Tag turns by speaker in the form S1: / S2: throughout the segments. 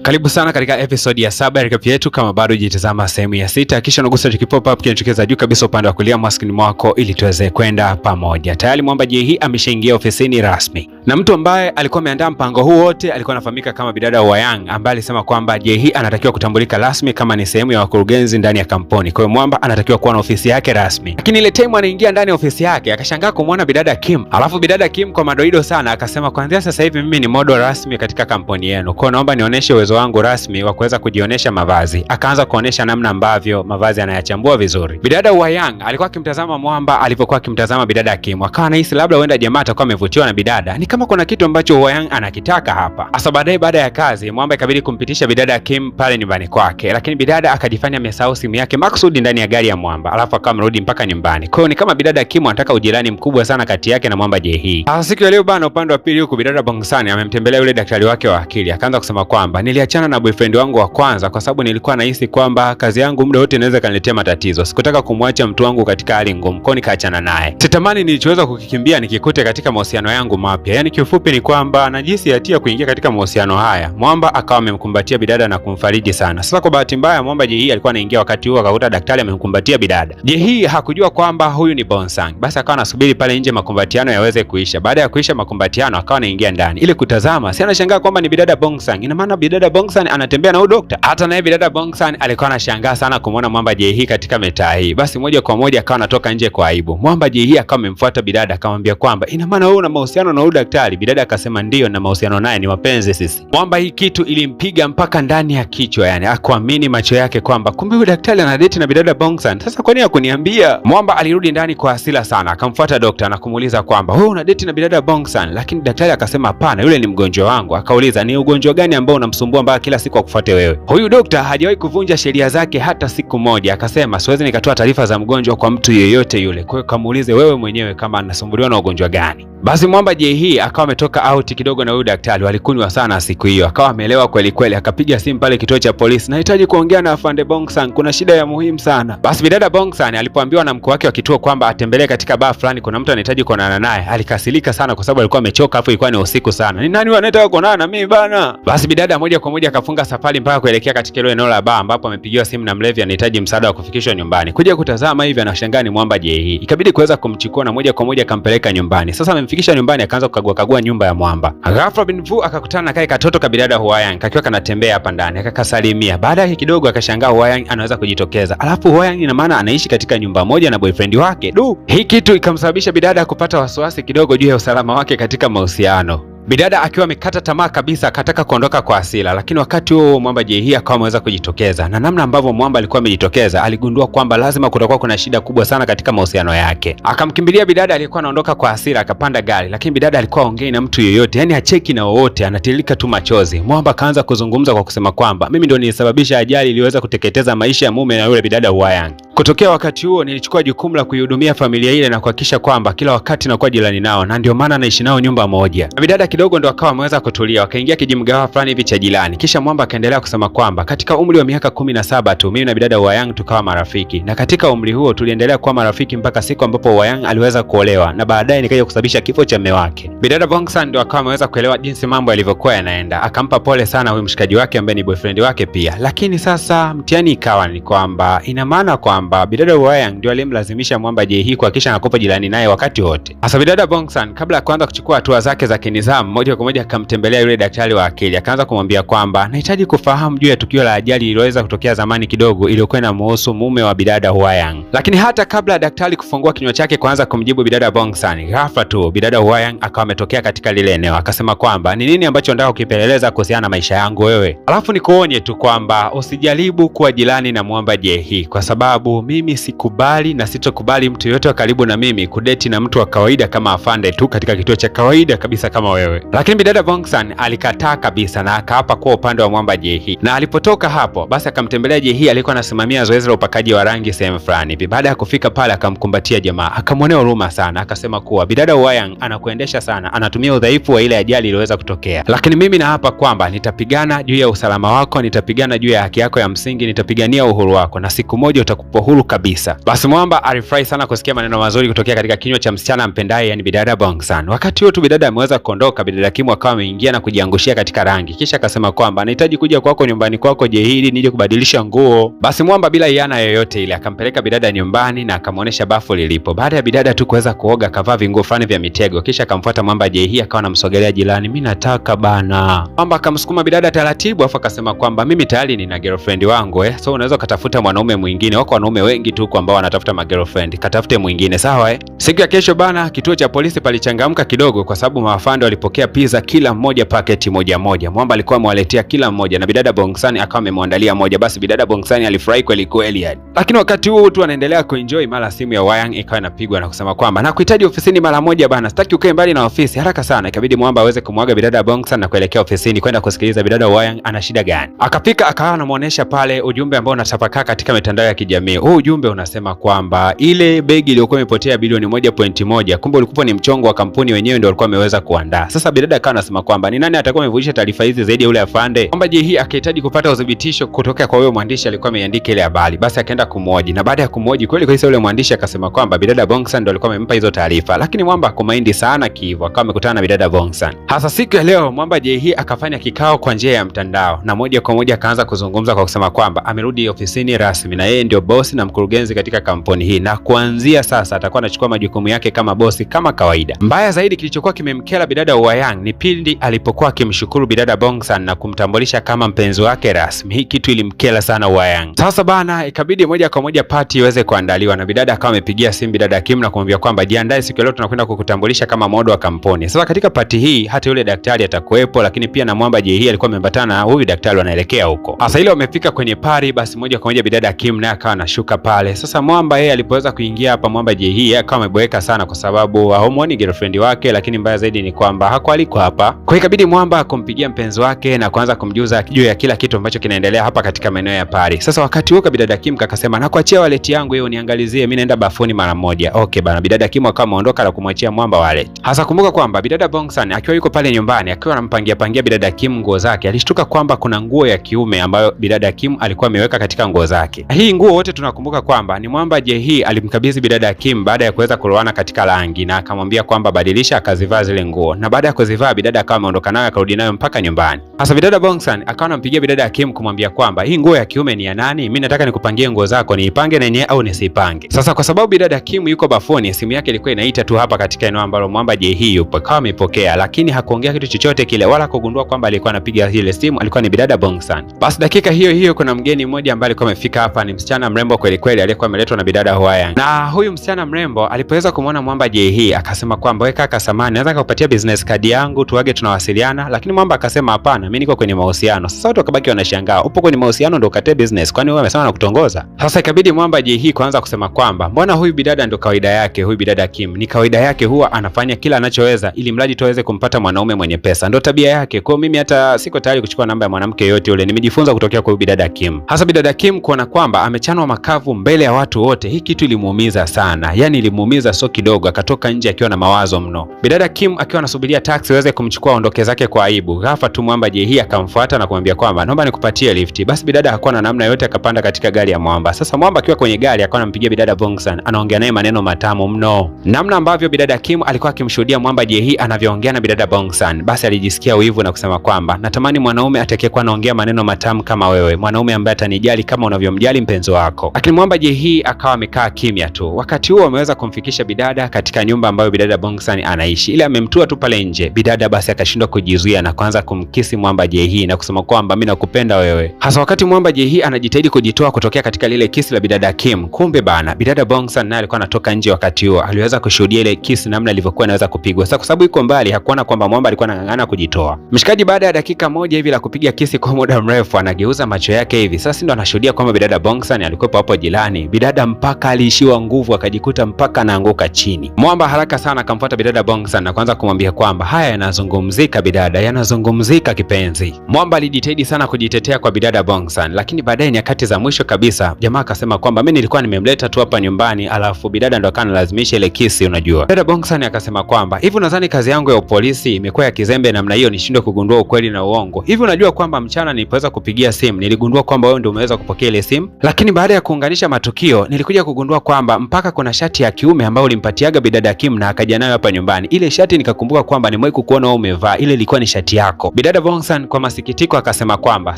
S1: Karibu sana katika episode ya 7 ya recap yetu. Kama bado hujitazama sehemu ya 6, kisha unagusa pop up kinachokeza juu kabisa upande wa kulia maskini mwako ili tuweze kwenda pamoja. Tayari Mwamba JE ameshaingia ofisini rasmi. Na mtu ambaye alikuwa ameandaa mpango huu wote alikuwa anafahamika kama bidada Wayang, ambaye alisema kwamba JE anatakiwa kutambulika rasmi kama ni sehemu ya wakurugenzi ndani ya kampuni. Kwa hiyo Mwamba anatakiwa kuwa na ofisi yake rasmi. Lakini ile time anaingia ndani ya ofisi yake akashangaa kumwona bidada Kim. Alafu bidada Kim kwa madoido sana akasema, kuanzia sasa hivi mimi ni model rasmi katika kampuni yenu. Kwa hiyo naomba nionyeshe uwezo wangu rasmi wa kuweza kujionyesha mavazi. Akaanza kuonesha namna ambavyo mavazi anayachambua vizuri. Bidada Wayang alikuwa akimtazama Mwamba alipokuwa akimtazama bidada Kim. Akawa anahisi labda huenda jamaa atakuwa amevutiwa na bidada. Ni kama kuna kitu ambacho Wayang anakitaka hapa. Hasa baada ya kazi Mwamba ikabidi kumpitisha bidada Kim pale nyumbani kwake. Lakini bidada akajifanya amesahau simu yake maksudi ndani ya gari ya Mwamba. Alafu akawa amerudi mpaka nyumbani. Kwa hiyo ni kama bidada Kim anataka ujirani mkubwa sana kati yake na Mwamba JE. Sasa siku ya leo bana, upande wa pili huko bidada Bongsani amemtembelea yule daktari wake wa akili. Akaanza kusema kwamba niliachana na boyfriend wangu wa kwanza kwa sababu nilikuwa nahisi kwamba kazi yangu muda wote inaweza kaniletea matatizo. Sikutaka kumwacha mtu wangu katika hali ngumu, kwa nikaachana naye. Sitamani nilichoweza kukikimbia nikikute katika mahusiano yangu mapya. Yaani kiufupi ni kwamba najisi hatia kuingia katika mahusiano haya. Mwamba akawa amemkumbatia bidada na kumfariji sana. Sasa kwa bahati mbaya Mwamba JE alikuwa anaingia wakati huo akakuta daktari amemkumbatia bidada. JE hakujua kwamba huyu ni Bonsang. Basi akawa anasubiri pale nje makumbatiano yaweze kuisha. Baada ya kuisha makumbatiano akawa anaingia ndani ili kutazama. Si anashangaa kwamba ni bidada Bongsang. Ina maana bidada Bongsang anatembea na dokta. Hata naye bidada Bongsang alikuwa anashangaa sana kumwona Mwamba JE katika mitaa hii. Basi moja kwa moja akawa anatoka nje kwa aibu. Mwamba JE akawa amemfuata bidada akamwambia kwamba ina maana wewe una mahusiano na huyu daktari? Bidada akasema ndio, na mahusiano naye, ni wapenzi sisi. Mwamba hii kitu ilimpiga mpaka ndani ya kichwa, yani akuamini macho yake kwamba kumbe huyu daktari ana date na bidada Bongsang. Sasa kwa nini hakuniambia? Mwamba alirudi ndani kwa hasira sana, akamfuata dokta na kumuuliza kwamba wewe una date na bidada Bongsang, lakini daktari akasema hapana, yule ni mgonjwa wangu. Akauliza ni ugonjwa gani ambao unamsumbua mpaka kila siku akufuate wewe? Huyu dokta hajawahi kuvunja sheria zake hata siku moja. Akasema siwezi nikatoa taarifa za mgonjwa kwa mtu yeyote yule, kwa hiyo kamuulize wewe mwenyewe kama anasumbuliwa na ugonjwa gani. Basi Mwamba JE akawa ametoka out kidogo na huyu daktari, walikunywa sana siku hiyo, akawa ameelewa kweli kweli. Akapiga simu pale kituo cha polisi, nahitaji kuongea na afande Bongsang, kuna shida ya muhimu sana. Basi bidada Bongsang alipoambiwa na mkuu wake wa kituo kwamba atembelee katika baa fulani, kuna mtu anahitaji kuonana naye, alikasirika sana kwa sababu alikuwa amechoka, afu ilikuwa ni usiku sana. Ni nani anataka kuonana na mimi bana? Basi bidada moja kwa moja akafunga safari mpaka kuelekea katika ile eneo la baa ambapo amepigiwa simu na mlevi anahitaji msaada wa kufikishwa nyumbani. Kuja kutazama hivi anashangaa ni Mwamba JE. Ikabidi kuweza kumchukua na moja kwa moja akampeleka nyumbani. Sasa amemfikisha nyumbani, akaanza kukagua nyumba ya Mwamba. Ghafla bin vu akakutana na kale katoto ka bidada Wayang kakiwa kanatembea hapa ndani, akakasalimia. Baadaye kidogo akashangaa Wayang anaweza kujitokeza. Alafu Wayang ina maana anaishi katika nyumba moja na boyfriend wake. Hii kitu ikamsababisha bidada kupata wasiwasi kidogo juu ya usalama wake katika mahusiano. Bidada akiwa amekata tamaa kabisa akataka kuondoka kwa hasira, lakini wakati huo Mwamba JE akawa ameweza kujitokeza. Na namna ambavyo Mwamba alikuwa amejitokeza, aligundua kwamba lazima kutakuwa kuna shida kubwa sana katika mahusiano yake. Akamkimbilia bidada aliyekuwa anaondoka kwa hasira, akapanda gari, lakini bidada alikuwa aongei na mtu yoyote, yani hacheki na wowote, anatilika tu machozi. Mwamba akaanza kuzungumza kwa kusema kwamba mimi ndio nilisababisha ajali iliyoweza kuteketeza maisha ya mume na yule bidada Wayang. Kutokea wakati huo nilichukua jukumu la kuihudumia familia ile na kuhakikisha kwamba kila wakati nakuwa jirani nao, na ndio maana naishi nao nyumba moja. Bidada kidogo ndo akawa ameweza kutulia, wakaingia kijimgawa fulani hivi cha jirani. Kisha Mwamba akaendelea kusema kwamba katika umri wa miaka 17 tu mimi na bidada Wayang tukawa marafiki, na katika umri huo tuliendelea kuwa marafiki mpaka siku ambapo Wayang aliweza kuolewa, na baadaye nikaja kusababisha kifo cha mume wake. Bidada Bongsang ndo akawa ameweza kuelewa jinsi mambo yalivyokuwa yanaenda, akampa pole sana huyu mshikaji wake ambaye ni boyfriend wake pia. Lakini sasa mtihani ikawa ni kwamba ina maana kwamba bidada Wayang ndio alimlazimisha Mwamba JE kuhakikisha anakopa jirani naye wakati wote. Hasa bidada Bongsang kabla ya kuanza kuchukua hatua zake za kinizamu, moja kwa moja akamtembelea yule daktari wa akili, akaanza kumwambia kwamba nahitaji kufahamu juu ya tukio la ajali iliyoweza kutokea zamani kidogo iliyokuwa inamhusu mume wa bidada Wayang. Lakini hata kabla ya daktari kufungua kinywa chake kuanza kumjibu bidada Bongsang, ghafla tu bidada Wayang akawa ametokea katika lile eneo, akasema kwamba ni nini ambacho nataka ukipeleleza kuhusiana na maisha yangu wewe? Alafu nikuonye tu kwamba usijaribu kuwa jirani na Mwamba JE kwa sababu mimi sikubali na sitokubali mtu yote wa karibu na mimi kudeti na mtu wa kawaida kama afande tu katika kituo cha kawaida kabisa kama wewe. Lakini bidada Bongsang alikataa kabisa na akaapa kwa upande wa Mwamba JE. Na alipotoka hapo basi akamtembelea JE alikuwa anasimamia zoezi la upakaji wa rangi sehemu fulani. Baada ya kufika pale akamkumbatia jamaa, akamwonea huruma sana, akasema kuwa bidada Wayang anakuendesha sana, anatumia udhaifu wa ile ajali iliyoweza kutokea. Lakini mimi na hapa kwamba nitapigana juu ya usalama wako, nitapigana juu ya haki yako ya msingi, nitapigania uhuru wako, na siku moja utakupa uhuru kabisa. Basi Mwamba alifurahi sana kusikia maneno mazuri kutokea katika kinywa cha msichana ampendaye, yani bidada Bongsan. Wakati huo tu bidada ameweza kuondoka, bidada Kim akawa ameingia na kujiangushia katika rangi, kisha akasema kwamba anahitaji kuja kwako nyumbani kwako Jehili nije kubadilisha nguo. Basi Mwamba bila iana yoyote ile akampeleka bidada nyumbani na akamuonesha bafu lilipo. Baada ya bidada tu kuweza kuoga, akavaa vinguo fulani vya mitego, kisha akamfuata Mwamba Jehili akawa anamsogelea jirani, mimi nataka bana. Mwamba akamsukuma bidada taratibu, afu akasema kwamba mimi tayari nina girlfriend wangu so unaweza katafuta mwanaume mwingine, wako wanaume wengi tu kwa ambao wanatafuta girlfriend, katafute mwingine, sawa Siku ya kesho bana, kituo cha polisi palichangamka kidogo kwa sababu maafande walipokea pizza kila mmoja paketi moja moja. Mwamba alikuwa amewaletea kila mmoja na bidada Bongsan akawa amemwandalia moja. Basi bidada Bongsan alifurahi kweli kweli Lakini wakati huo tu anaendelea kuenjoy, mara simu ya Wayang ikawa inapigwa na kusema kwamba nakuhitaji ofisini mara moja bana, sitaki ukae mbali na ofisi, haraka sana. Ikabidi Mwamba aweze kumwaga bidada Bongsan na kuelekea ofisini kwenda kusikiliza bidada Wayang ana shida gani. Akafika akawa anamuonesha pale ujumbe ambao unatapakaa katika mitandao ya kijamii. Huu ujumbe unasema kwamba ile begi iliyokuwa imepotea bilioni 1.1 kumbe ulikuwa ni mchongo wa kampuni wenyewe ndio walikuwa wameweza kuandaa. Sasa bidada akawa anasema kwamba ni nani atakuwa amevujisha taarifa hizi zaidi ya yule afande. Mwamba Jehili akahitaji kupata udhibitisho kutoka kwa huyo mwandishi alikuwa ameandika ile habari. Basi akaenda kumhoji, na baada ya kumhoji kweli kweli yule mwandishi akasema kwamba bidada Bongsan ndio alikuwa amempa hizo taarifa. Lakini Mwamba hakumaindi sana kivu, akawa amekutana na bidada Bongsan. Hasa siku ya leo Mwamba Jehili akafanya kikao kwa njia ya mtandao na moja kwa moja akaanza kuzungumza kwa kusema kwamba amerudi ofisini rasmi na yeye ndio bosi na mkurugenzi katika kampuni hii, na kuanzia sasa atakuwa anachukua majukumu yake kama bosi kama kawaida. Mbaya zaidi kilichokuwa kimemkera bidada Wayang ni pindi alipokuwa akimshukuru bidada Bongsan na kumtambulisha kama mpenzi wake rasmi. Hii kitu ilimkera sana Wayang. Sasa bana, ikabidi moja kwa moja party iweze kuandaliwa na bidada akawa amepigia simu bidada Kim na kumwambia kwamba jiandae, siku leo tunakwenda kukutambulisha kama modo wa kampuni. Sasa katika party hii hata yule daktari atakuwepo, lakini pia na Mwamba Jehili alikuwa amembatana na huyu daktari wanaelekea huko. Sasa ile wamefika kwenye party, basi moja kwa moja bidada Kim naye akawa anashuka pale. Sasa Mwamba yeye alipoweza kuingia hapa, Mwamba Jehili akawa ameboeka sana kwa sababu haumuoni girlfriend wake, lakini mbaya zaidi ni kwamba hakualikwa hapa. Kwa hiyo ikabidi Mwamba kumpigia mpenzi wake na kuanza kumjuza juu ya kila kitu ambacho kinaendelea hapa katika maeneo ya party. Sasa wakati huo bidada Kim akasema nakuachia wallet yangu hiyo uniangalizie, mimi naenda bafuni mara moja. Okay bana, bidada Kim akawa ameondoka na kumwachia Mwamba wallet. Hasa kumbuka kwamba bidada Bongsan akiwa yuko pale nyumbani akiwa anampangia bidada Kim nguo zake, alishtuka kwamba kuna nguo ya kiume ambayo bidada Kim alikuwa ameweka katika nguo zake. Hii nguo wote tunakumbuka kwamba ni Mwamba Jehili alimkabidhi bidada Kim baada ya kuweza kulowana katika rangi na akamwambia kwamba badilisha, akazivaa zile nguo, na baada ya kuzivaa bidada akawa ameondoka nayo akarudi nayo mpaka nyumbani. Sasa bidada Bongsan akawa anampigia bidada Kim kumwambia kwamba hii nguo ya kiume ni ya nani? Mimi nataka nikupangie nguo zako, niipange na yenyewe au nisipange? Sasa kwa sababu bidada Kim yuko bafuni, simu yake ilikuwa inaita tu hapa katika eneo ambalo Mwamba Jehili yupo, akawa amepokea, lakini hakuongea kitu chochote kile wala kugundua kwamba alikuwa anapiga ile simu alikuwa ni bidada Bongsan. Basi dakika hiyo hiyo kuna mgeni mmoja ambaye alikuwa amefika hapa, ni msichana mrembo kweli kweli aliyekuwa ameletwa na bidada Wayang. Na huyu msichana mrembo alipoweza kumwona Mwamba Jehili akasema kwamba wewe kaka samani, naweza kukupatia business card yangu tuage tunawasiliana, lakini Mwamba akasema hapana, mimi niko kwenye mahusiano. Sasa watu wakabaki wanashangaa, upo kwenye mahusiano ndio ukate business, kwani wewe umesema nakutongoza? Sasa ikabidi Mwamba Jehili kuanza kusema kwamba mbona huyu bidada ndio kawaida yake, huyu bidada Kim ni kawaida yake, huwa anafanya kila anachoweza ili mradi tu aweze kumpata mwanaume mwenye pesa, ndio tabia yake. Kwa mimi hata siko tayari kuchukua namba ya mwanamke yote yule, nimejifunza kutokea kwa huyu bidada Kim. Hasa bidada Kim kuona kwamba amechanwa makavu mbele ya watu wote, hii kitu ilimuumiza sana, yani ilimuumiza so kidogo, akatoka nje akiwa na mawazo mno. Bidada Kim akiwa anasubiria taxi iweze kumchukua aondoke zake kwa aibu, ghafla tu Mwamba Jehili akamfuata na kumwambia kwamba naomba nikupatie lift. Basi bidada hakuwa na namna yote, akapanda katika gari ya Mwamba. Sasa Mwamba akiwa kwenye gari akawa anampigia bidada Bongsan, anaongea naye maneno matamu mno, namna ambavyo bidada Kim alikuwa akimshuhudia Mwamba Jehili anavyoongea na bidada Bongsan. Basi alijisikia wivu na kusema kwamba natamani mwanaume atakayekuwa anaongea maneno matamu kama wewe, mwanaume ambaye atanijali kama unavyomjali mpenzi wako. Lakini Mwamba Jehili akawa amekaa kimya tu. Wakati huo ameweza kumfikisha bidada katika nyumba ambayo bidada Bongsan anaishi, ila amemtua tu pale nje. Bidada basi akashindwa kujizuia na kuanza kumkisi Mwamba Jehili na kusema kwamba mimi nakupenda wewe. Hasa wakati Mwamba Jehili anajitahidi kujitoa kutokea katika lile kisi la bidada Kim, kumbe bana bidada Bongsan naye alikuwa anatoka nje. Wakati huo aliweza kushuhudia ile kisi namna ilivyokuwa inaweza kupigwa. Sasa kwa sababu yuko mbali hakuona kwamba Mwamba alikuwa anang'ang'ana kujitoa. Mshikaji baada ya dakika moja hivi la kupiga kisi kwa muda mrefu anageuza macho yake hivi. Sasa ndo anashuhudia kwamba bidada Bongsan alikuwa hapo jirani. Bidada mpaka aliishiwa nguvu akajikuta mpaka anaanguka chini. Mwamba haraka sana akamfuata bidada Bongsan na kuanza kumwambia kwamba haya yanazungumzika bidada, yanazungumzika kipenzi. Mwamba alijitahidi sana kujitetea kwa bidada Bongsan, lakini baadaye nyakati za mwisho kabisa jamaa akasema kwamba mimi nilikuwa nimemleta tu hapa nyumbani, alafu bidada ndo akanalazimisha ile kisi unajua. Bidada Bongsan akasema kwamba hivi unadhani kazi yangu ya polisi imekuwa ya kizembe namna hiyo nishindwe kugundua ukweli na uongo? Hivi unajua kwamba mchana nilipoweza kupigia simu niligundua kwamba wewe ndio umeweza kupokea ile simu, lakini baada ya kuunganisha matukio, nilikuja kugundua kwamba mpaka kuna shati ya kiume ambayo ulimpatiaga bidada Kim na akaja nayo hapa nyumbani. Ile shati nikakumbuka kwamba nimewahi kukuona wewe umevaa, ile ilikuwa ni shati yako. Bidada Bongsan kwa masikitiko akasema kwamba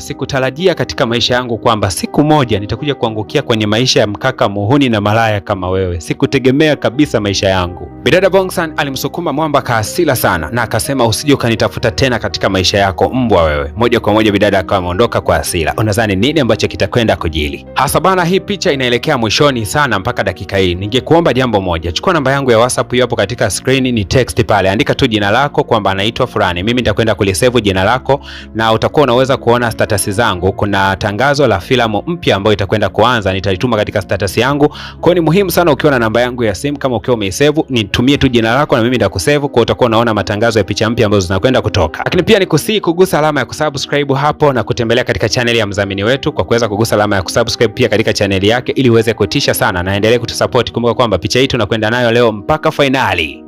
S1: sikutarajia katika maisha yangu kwamba siku moja nitakuja kuangukia kwenye maisha ya mkaka muhuni na malaya kama wewe. Sikutegemea kabisa maisha yangu. Bidada Bongsan alimsukuma mwamba kaasila sana na akasema usije ukanitafuta tena katika maisha yako mbwa wewe. Moja kwa moja bidada akawa ameondoka kwa hasira. Unadhani nini ambacho kitakwenda kujili? Hasa bana, hii picha inaelekea mwishoni sana mpaka dakika hii. Ningekuomba jambo moja, chukua namba yangu ya WhatsApp hiyo hapo katika screen, ni text pale, andika tu jina lako kwamba anaitwa fulani. Mimi nitakwenda kulisave jina lako na utakuwa unaweza kuona status zangu. Kuna tangazo la filamu mpya ambayo itakwenda kuanza, nitalituma katika status yangu. Kwa ni muhimu sana ukiwa na namba yangu ya simu, kama ukiwa umeisave, nitumie tu jina lako na mimi nitakusave, kwa utakuwa unaona matangazo ya picha mpya ambazo zinakwenda kutoka. Lakini pia nikusii kugusa alama ya kusubscribe hapo na kutembelea katika channel ya mdhamini wetu kwa kuweza kugusa alama ya kusubscribe pia katika channel yake ili uweze kutisha sana na endelee kutusupport. Kumbuka kwamba picha hii tunakwenda nayo leo mpaka finali.